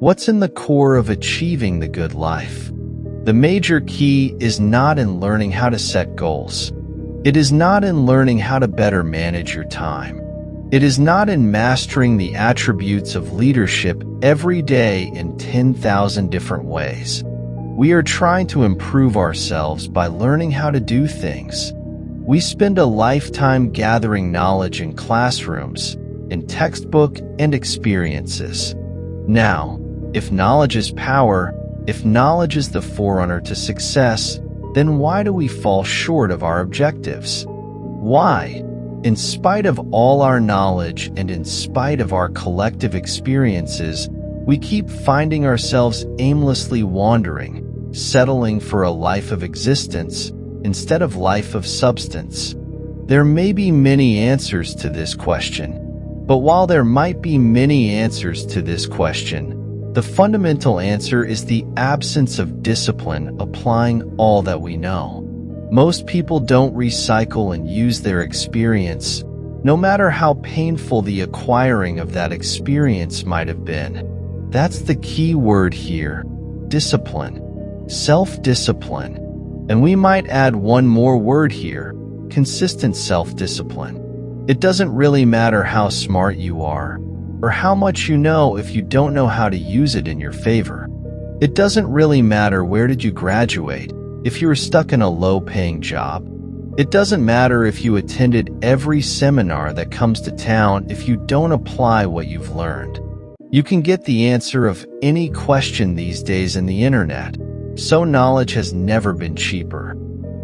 What's in the core of achieving the good life? The major key is not in learning how to set goals. It is not in learning how to better manage your time. It is not in mastering the attributes of leadership every day in 10,000 different ways. We are trying to improve ourselves by learning how to do things. We spend a lifetime gathering knowledge in classrooms, in textbook and experiences. Now, if knowledge is power, if knowledge is the forerunner to success, then why do we fall short of our objectives? Why, in spite of all our knowledge and in spite of our collective experiences, we keep finding ourselves aimlessly wandering, settling for a life of existence instead of life of substance? There may be many answers to this question, but while there might be many answers to this question, the fundamental answer is the absence of discipline applying all that we know. Most people don't recycle and use their experience, no matter how painful the acquiring of that experience might have been. That's the key word here: discipline, self-discipline. And we might add one more word here: consistent self-discipline. It doesn't really matter how smart you are, or how much you know if you don't know how to use it in your favor. It doesn't really matter where did you graduate if you were stuck in a low-paying job. It doesn't matter if you attended every seminar that comes to town if you don't apply what you've learned. You can get the answer of any question these days in the internet, so knowledge has never been cheaper.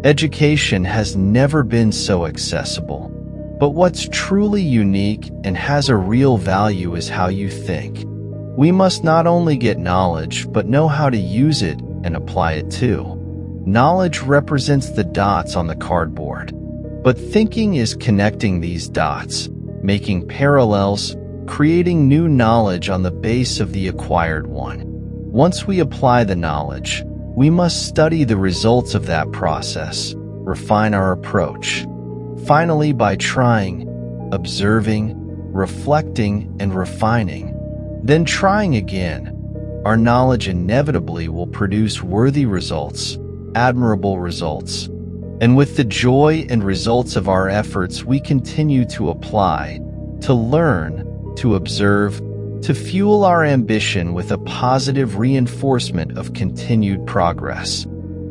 Education has never been so accessible. But what's truly unique and has a real value is how you think. We must not only get knowledge, but know how to use it and apply it too. Knowledge represents the dots on the cardboard, but thinking is connecting these dots, making parallels, creating new knowledge on the base of the acquired one. Once we apply the knowledge, we must study the results of that process, refine our approach. Finally, by trying, observing, reflecting, and refining, then trying again, our knowledge inevitably will produce worthy results, admirable results. And with the joy and results of our efforts, we continue to apply, to learn, to observe, to fuel our ambition with a positive reinforcement of continued progress.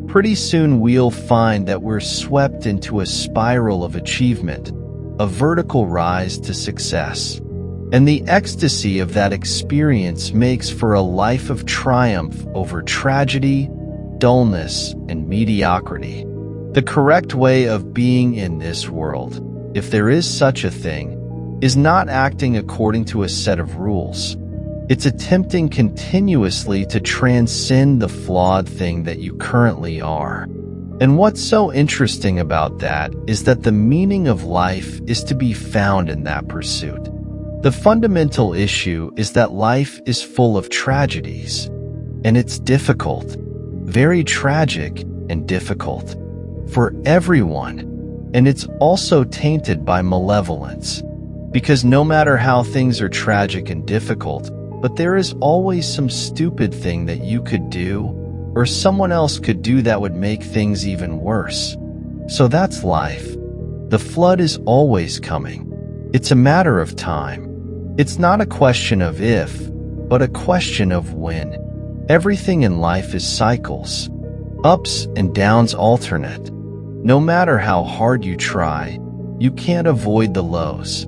Pretty soon we'll find that we're swept into a spiral of achievement, a vertical rise to success. And the ecstasy of that experience makes for a life of triumph over tragedy, dullness, and mediocrity. The correct way of being in this world, if there is such a thing, is not acting according to a set of rules. It's attempting continuously to transcend the flawed thing that you currently are. And what's so interesting about that is that the meaning of life is to be found in that pursuit. The fundamental issue is that life is full of tragedies, and it's difficult, very tragic and difficult, for everyone, and it's also tainted by malevolence. Because no matter how things are tragic and difficult, but there is always some stupid thing that you could do, or someone else could do that would make things even worse. So that's life. The flood is always coming. It's a matter of time. It's not a question of if, but a question of when. Everything in life is cycles. Ups and downs alternate. No matter how hard you try, you can't avoid the lows.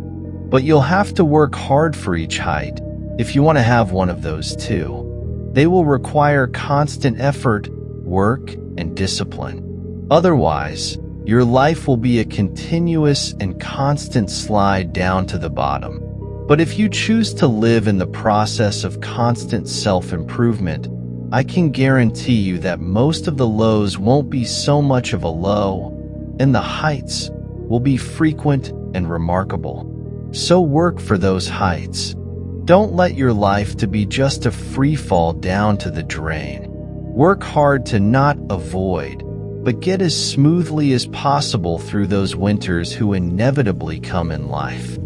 But you'll have to work hard for each height if you want to have one of those too. They will require constant effort, work, and discipline. Otherwise, your life will be a continuous and constant slide down to the bottom. But if you choose to live in the process of constant self-improvement, I can guarantee you that most of the lows won't be so much of a low, and the heights will be frequent and remarkable. So work for those heights. Don't let your life to be just a free fall down to the drain. Work hard to not avoid, but get as smoothly as possible through those winters who inevitably come in life.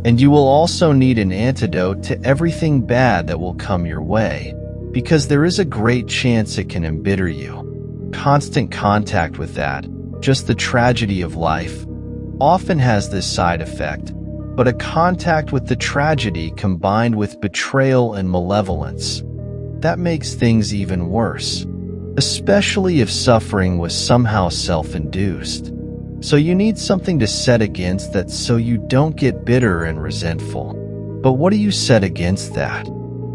And you will also need an antidote to everything bad that will come your way, because there is a great chance it can embitter you. Constant contact with that, just the tragedy of life, often has this side effect, but a contact with the tragedy combined with betrayal and malevolence, that makes things even worse, especially if suffering was somehow self-induced. So you need something to set against that so you don't get bitter and resentful. But what do you set against that?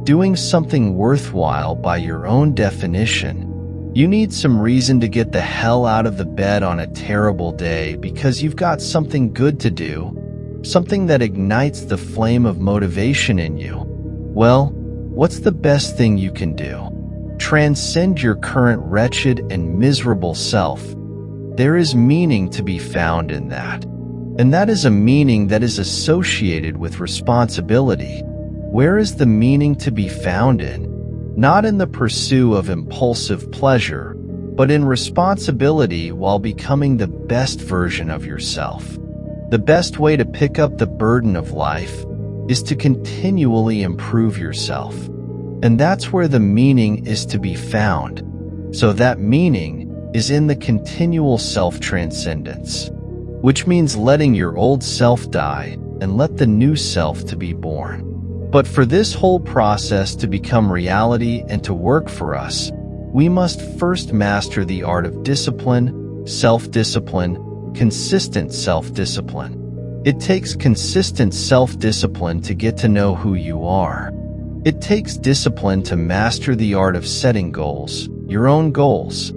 Doing something worthwhile by your own definition. You need some reason to get the hell out of the bed on a terrible day because you've got something good to do, something that ignites the flame of motivation in you. Well, what's the best thing you can do? Transcend your current wretched and miserable self. There is meaning to be found in that. And that is a meaning that is associated with responsibility. Where is the meaning to be found in? Not in the pursuit of impulsive pleasure, but in responsibility while becoming the best version of yourself. The best way to pick up the burden of life is to continually improve yourself. And that's where the meaning is to be found. So that meaning is in the continual self-transcendence, which means letting your old self die and let the new self to be born. But for this whole process to become reality and to work for us, we must first master the art of discipline, self-discipline, consistent self-discipline. It takes consistent self-discipline to get to know who you are. It takes discipline to master the art of setting goals, your own goals,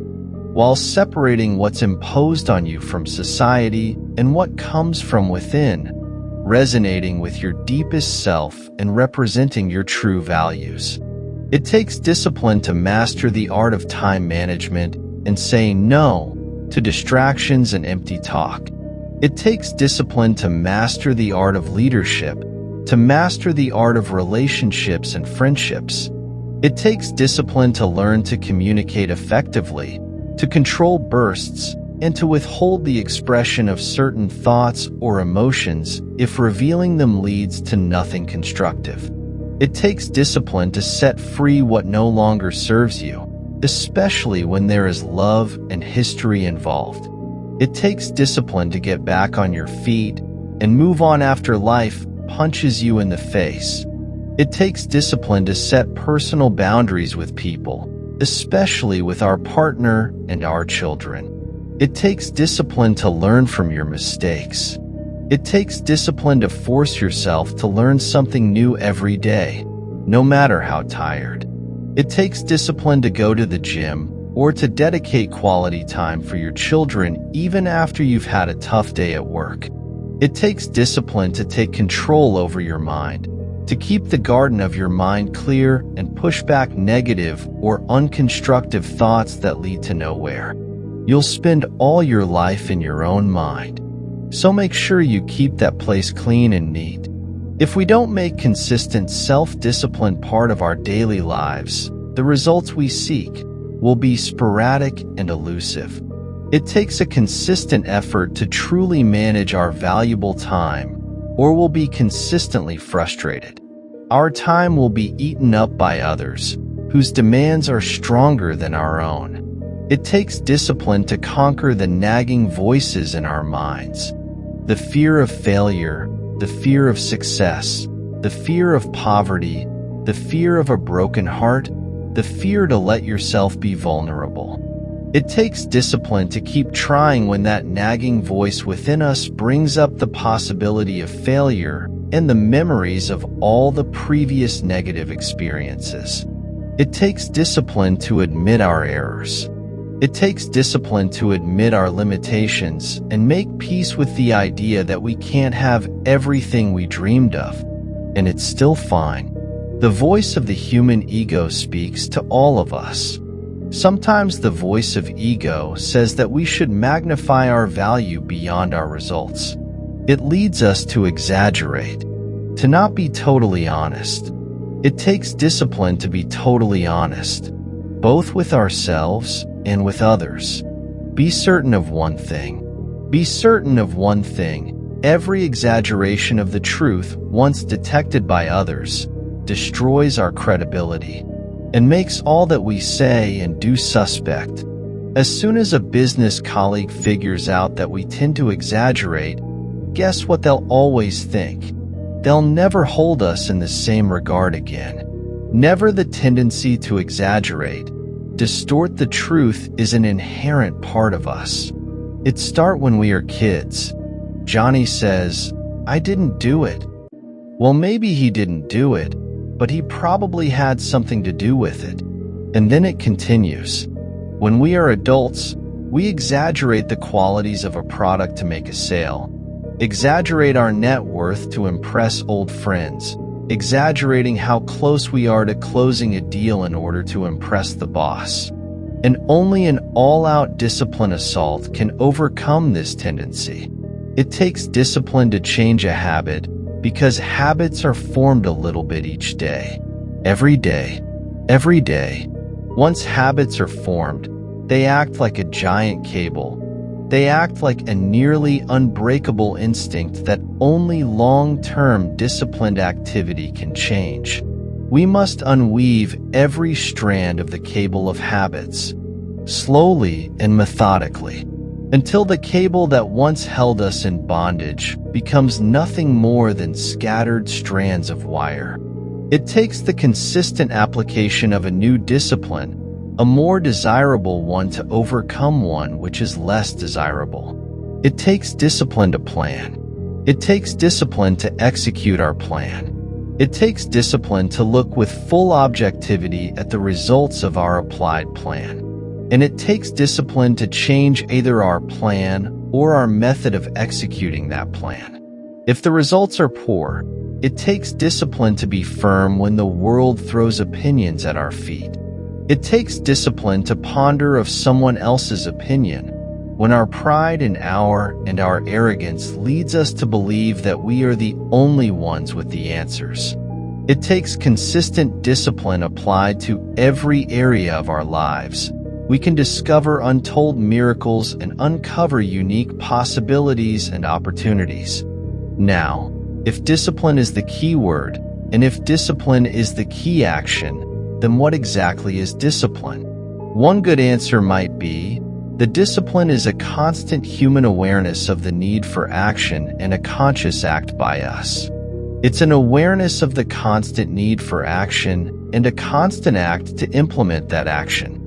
while separating what's imposed on you from society and what comes from within, resonating with your deepest self and representing your true values. It takes discipline to master the art of time management and saying no to distractions and empty talk. It takes discipline to master the art of leadership, to master the art of relationships and friendships. It takes discipline to learn to communicate effectively, to control bursts, and to withhold the expression of certain thoughts or emotions if revealing them leads to nothing constructive. It takes discipline to set free what no longer serves you, especially when there is love and history involved. It takes discipline to get back on your feet and move on after life punches you in the face. It takes discipline to set personal boundaries with people, especially with our partner and our children. It takes discipline to learn from your mistakes. It takes discipline to force yourself to learn something new every day, no matter how tired. It takes discipline to go to the gym or to dedicate quality time for your children even after you've had a tough day at work. It takes discipline to take control over your mind, to keep the garden of your mind clear and push back negative or unconstructive thoughts that lead to nowhere. You'll spend all your life in your own mind, so make sure you keep that place clean and neat. If we don't make consistent self-discipline part of our daily lives, the results we seek will be sporadic and elusive. It takes a consistent effort to truly manage our valuable time, or we'll be consistently frustrated. Our time will be eaten up by others, whose demands are stronger than our own. It takes discipline to conquer the nagging voices in our minds. The fear of failure, the fear of success, the fear of poverty, the fear of a broken heart, the fear to let yourself be vulnerable. It takes discipline to keep trying when that nagging voice within us brings up the possibility of failure and the memories of all the previous negative experiences. It takes discipline to admit our errors. It takes discipline to admit our limitations and make peace with the idea that we can't have everything we dreamed of, and it's still fine. The voice of the human ego speaks to all of us. Sometimes the voice of ego says that we should magnify our value beyond our results. It leads us to exaggerate, to not be totally honest. It takes discipline to be totally honest, both with ourselves and with others. Be certain of one thing. Be certain of one thing. Every exaggeration of the truth, once detected by others, destroys our credibility. and makes all that we say and do suspect. As soon as a business colleague figures out that we tend to exaggerate, guess what they'll always think? They'll never hold us in the same regard again. Never the tendency to exaggerate. Distort the truth is an inherent part of us. It starts when we are kids. Johnny says, "I didn't do it." Well, maybe he didn't do it, but he probably had something to do with it. And then it continues. When we are adults, we exaggerate the qualities of a product to make a sale, exaggerate our net worth to impress old friends, exaggerating how close we are to closing a deal in order to impress the boss. And only an all-out discipline assault can overcome this tendency. It takes discipline to change a habit, because habits are formed a little bit each day. Every day. Every day. Once habits are formed, they act like a giant cable. They act like a nearly unbreakable instinct that only long-term disciplined activity can change. We must unweave every strand of the cable of habits, slowly and methodically, until the cable that once held us in bondage becomes nothing more than scattered strands of wire. It takes the consistent application of a new discipline, a more desirable one, to overcome one which is less desirable. It takes discipline to plan. It takes discipline to execute our plan. It takes discipline to look with full objectivity at the results of our applied plan. And it takes discipline to change either our plan or our method of executing that plan. If the results are poor, it takes discipline to be firm when the world throws opinions at our feet. It takes discipline to ponder of someone else's opinion when our pride and our arrogance leads us to believe that we are the only ones with the answers. It takes consistent discipline applied to every area of our lives. We can discover untold miracles and uncover unique possibilities and opportunities. Now, if discipline is the key word, and if discipline is the key action, then what exactly is discipline? One good answer might be, the discipline is a constant human awareness of the need for action and a conscious act by us. It's an awareness of the constant need for action and a constant act to implement that action.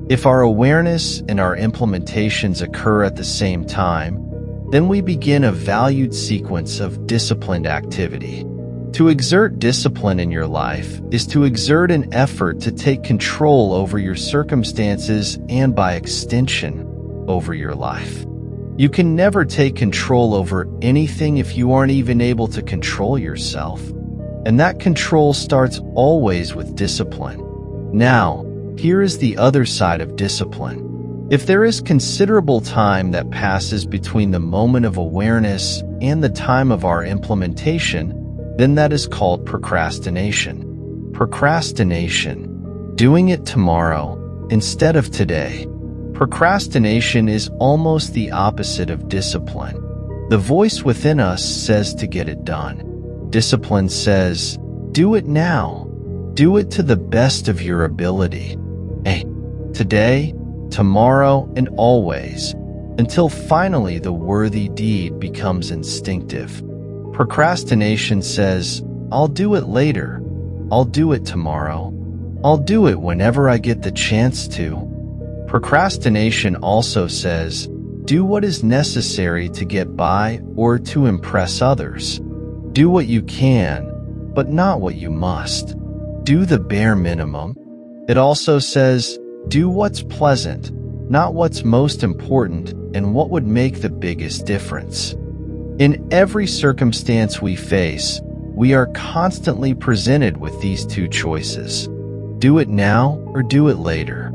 If our awareness and our implementations occur at the same time, then we begin a valued sequence of disciplined activity. To exert discipline in your life is to exert an effort to take control over your circumstances and, by extension, over your life. You can never take control over anything if you aren't even able to control yourself. And that control starts always with discipline. Now, here is the other side of discipline. If there is considerable time that passes between the moment of awareness and the time of our implementation, then that is called procrastination. Procrastination. Doing it tomorrow instead of today. Procrastination is almost the opposite of discipline. The voice within us says to get it done. Discipline says, do it now. Do it to the best of your ability. Today, tomorrow, and always, until finally the worthy deed becomes instinctive. Procrastination says, I'll do it later. I'll do it tomorrow. I'll do it whenever I get the chance to. Procrastination also says, do what is necessary to get by or to impress others. Do what you can, but not what you must. Do the bare minimum. It also says, do what's pleasant, not what's most important and what would make the biggest difference. In every circumstance we face, we are constantly presented with these two choices. Do it now or do it later.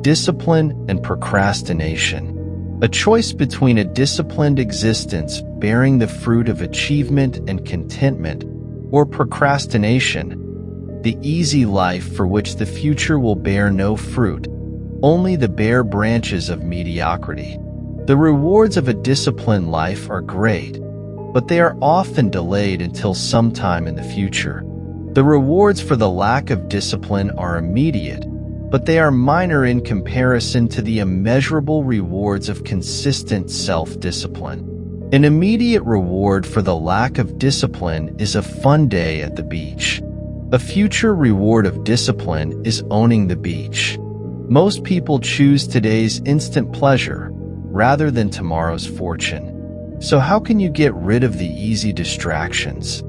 Discipline and procrastination. A choice between a disciplined existence bearing the fruit of achievement and contentment, or procrastination, the easy life for which the future will bear no fruit, only the bare branches of mediocrity. The rewards of a disciplined life are great, but they are often delayed until sometime in the future. The rewards for the lack of discipline are immediate, but they are minor in comparison to the immeasurable rewards of consistent self-discipline. An immediate reward for the lack of discipline is a fun day at the beach. A future reward of discipline is owning the beach. Most people choose today's instant pleasure rather than tomorrow's fortune. So how can you get rid of the easy distractions?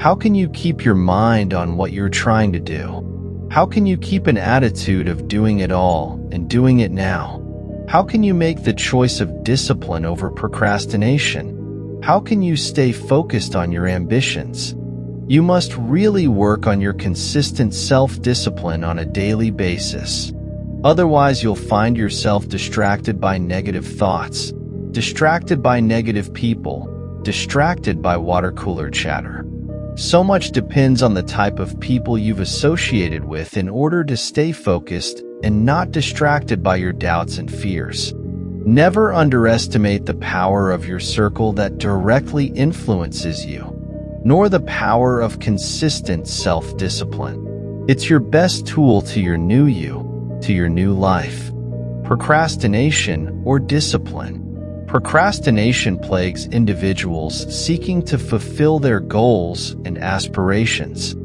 How can you keep your mind on what you're trying to do? How can you keep an attitude of doing it all and doing it now? How can you make the choice of discipline over procrastination? How can you stay focused on your ambitions? You must really work on your consistent self-discipline on a daily basis. Otherwise, you'll find yourself distracted by negative thoughts, distracted by negative people, distracted by water cooler chatter. So much depends on the type of people you've associated with in order to stay focused and not distracted by your doubts and fears. Never underestimate the power of your circle that directly influences you, nor the power of consistent self-discipline. It's your best tool to your new you, to your new life. Procrastination or discipline. Procrastination plagues individuals seeking to fulfill their goals and aspirations.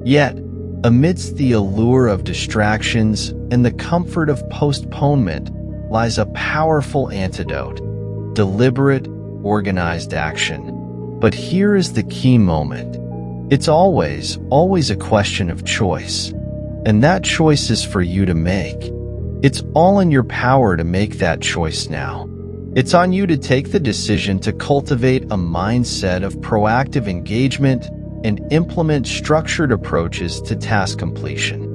Yet, amidst the allure of distractions and the comfort of postponement lies a powerful antidote: deliberate, organized action. But here is the key moment. It's always a question of choice. And that choice is for you to make. It's all in your power to make that choice now. It's on you to take the decision to cultivate a mindset of proactive engagement and implement structured approaches to task completion.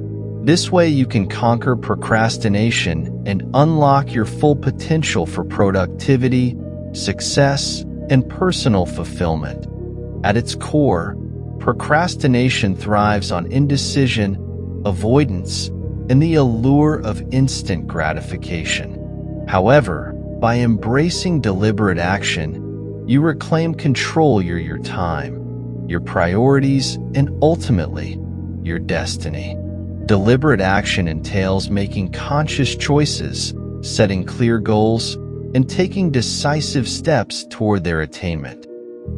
This way you can conquer procrastination and unlock your full potential for productivity, success, and personal fulfillment. At its core, procrastination thrives on indecision, avoidance, and the allure of instant gratification. However, by embracing deliberate action, you reclaim control over your time, your priorities, and ultimately, your destiny. Deliberate action entails making conscious choices, setting clear goals, and taking decisive steps toward their attainment.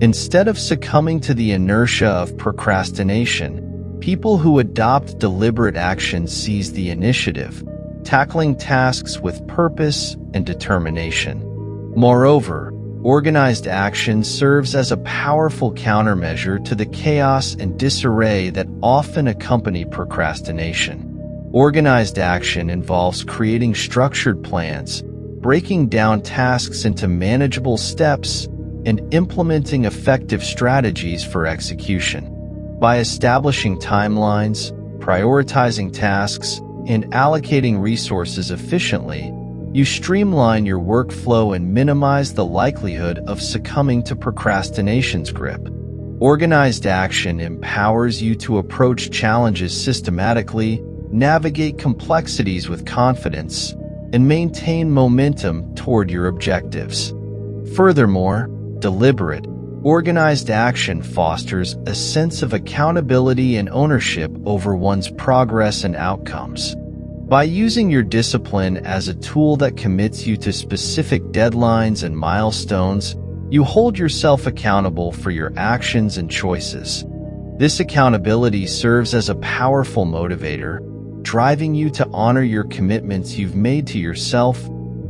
Instead of succumbing to the inertia of procrastination, people who adopt deliberate action seize the initiative, tackling tasks with purpose and determination. Moreover, organized action serves as a powerful countermeasure to the chaos and disarray that often accompany procrastination. Organized action involves creating structured plans, breaking down tasks into manageable steps, and implementing effective strategies for execution. By establishing timelines, prioritizing tasks, and allocating resources efficiently, you streamline your workflow and minimize the likelihood of succumbing to procrastination's grip. Organized action empowers you to approach challenges systematically, navigate complexities with confidence, and maintain momentum toward your objectives. Furthermore, deliberate, organized action fosters a sense of accountability and ownership over one's progress and outcomes. By using your discipline as a tool that commits you to specific deadlines and milestones, you hold yourself accountable for your actions and choices. This accountability serves as a powerful motivator, driving you to honor your commitments you've made to yourself,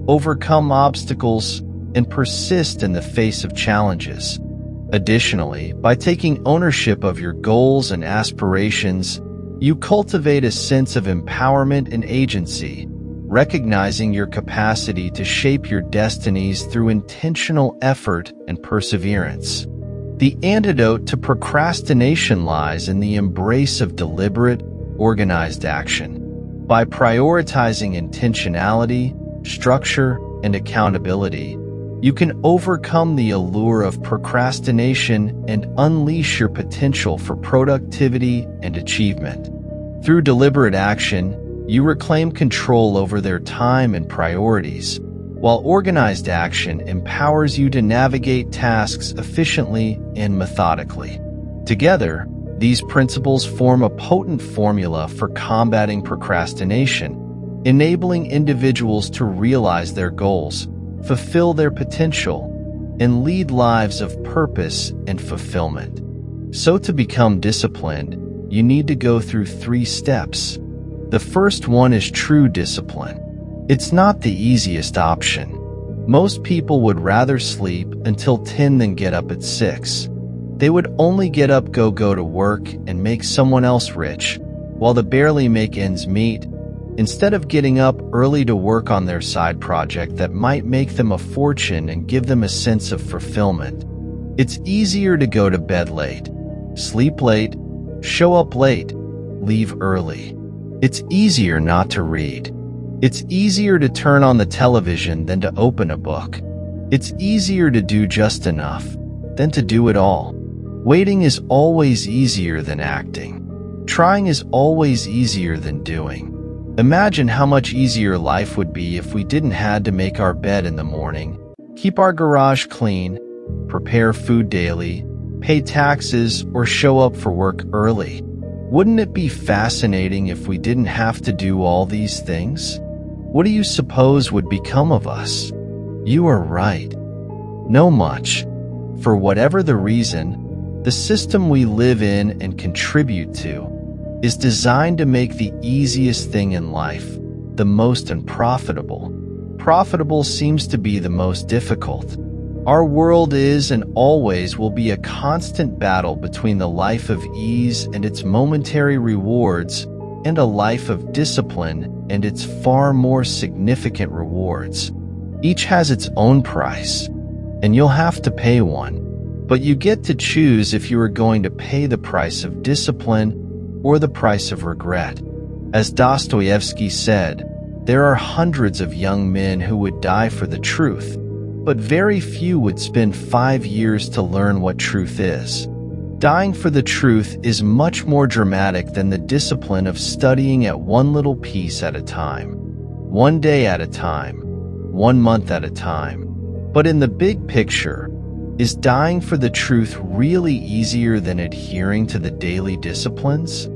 overcome obstacles, and persist in the face of challenges. Additionally, by taking ownership of your goals and aspirations, you cultivate a sense of empowerment and agency, recognizing your capacity to shape your destinies through intentional effort and perseverance. The antidote to procrastination lies in the embrace of deliberate, organized action. By prioritizing intentionality, structure, and accountability, you can overcome the allure of procrastination and unleash your potential for productivity and achievement. Through deliberate action, you reclaim control over their time and priorities, while organized action empowers you to navigate tasks efficiently and methodically. Together, These principles form a potent formula for combating procrastination, enabling individuals to realize their goals, fulfill their potential, and lead lives of purpose and fulfillment. So to become disciplined, you need to go through 3 steps. The first one is true discipline. It's not the easiest option. Most people would rather sleep until 10 than get up at 6. They would only get up, go to work, and make someone else rich, while they barely make ends meet, instead of getting up early to work on their side project that might make them a fortune and give them a sense of fulfillment. It's easier to go to bed late, sleep late, show up late, leave early. It's easier not to read. It's easier to turn on the television than to open a book. It's easier to do just enough than to do it all. Waiting is always easier than acting. Trying is always easier than doing. Imagine how much easier life would be if we didn't have to make our bed in the morning, keep our garage clean, prepare food daily, pay taxes, or show up for work early. Wouldn't it be fascinating if we didn't have to do all these things? What do you suppose would become of us? You are right. No much. For whatever the reason, the system we live in and contribute to is designed to make the easiest thing in life the most unprofitable. Profitable seems to be the most difficult. Our world is and always will be a constant battle between the life of ease and its momentary rewards and a life of discipline and its far more significant rewards. Each has its own price, and you'll have to pay one. But you get to choose if you are going to pay the price of discipline or the price of regret. As Dostoevsky said, there are hundreds of young men who would die for the truth, but very few would spend 5 years to learn what truth is. Dying for the truth is much more dramatic than the discipline of studying at one little piece at a time, one day at a time, 1 month at a time. But in the big picture, is dying for the truth really easier than adhering to the daily disciplines?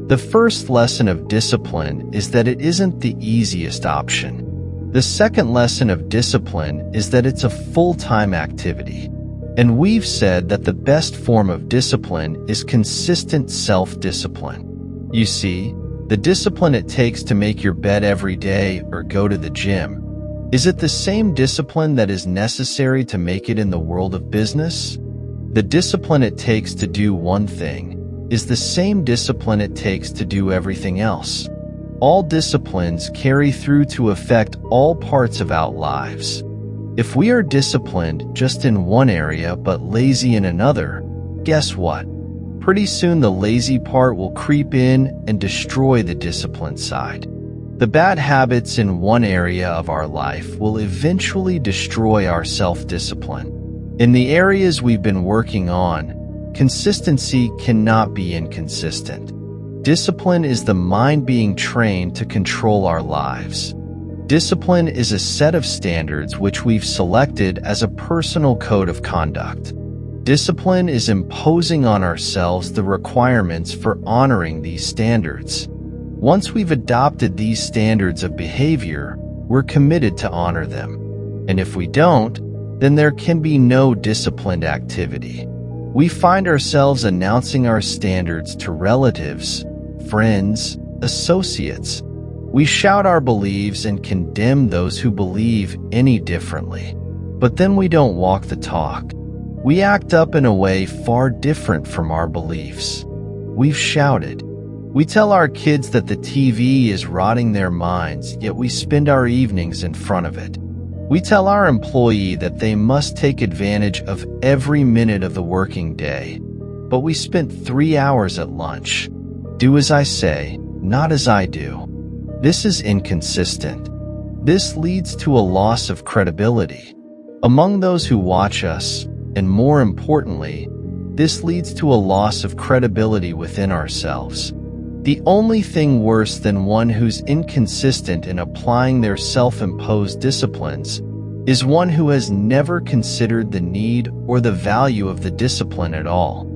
The first lesson of discipline is that it isn't the easiest option. The second lesson of discipline is that it's a full-time activity. And we've said that the best form of discipline is consistent self-discipline. You see, the discipline it takes to make your bed every day or go to the gym, is it the same discipline that is necessary to make it in the world of business? The discipline it takes to do one thing is the same discipline it takes to do everything else. All disciplines carry through to affect all parts of our lives. If we are disciplined just in one area but lazy in another, guess what? Pretty soon the lazy part will creep in and destroy the disciplined side. The bad habits in one area of our life will eventually destroy our self-discipline. In the areas we've been working on, consistency cannot be inconsistent. Discipline is the mind being trained to control our lives. Discipline is a set of standards which we've selected as a personal code of conduct. Discipline is imposing on ourselves the requirements for honoring these standards. Once we've adopted these standards of behavior, we're committed to honor them. And if we don't, then there can be no disciplined activity. We find ourselves announcing our standards to relatives, friends, associates. We shout our beliefs and condemn those who believe any differently. But then we don't walk the talk. We act up in a way far different from our beliefs. We've shouted. We tell our kids that the TV is rotting their minds, yet we spend our evenings in front of it. We tell our employee that they must take advantage of every minute of the working day, but we spent 3 hours at lunch. Do as I say, not as I do. This is inconsistent. This leads to a loss of credibility among those who watch us, and more importantly, this leads to a loss of credibility within ourselves. The only thing worse than one who's inconsistent in applying their self-imposed disciplines is one who has never considered the need or the value of the discipline at all.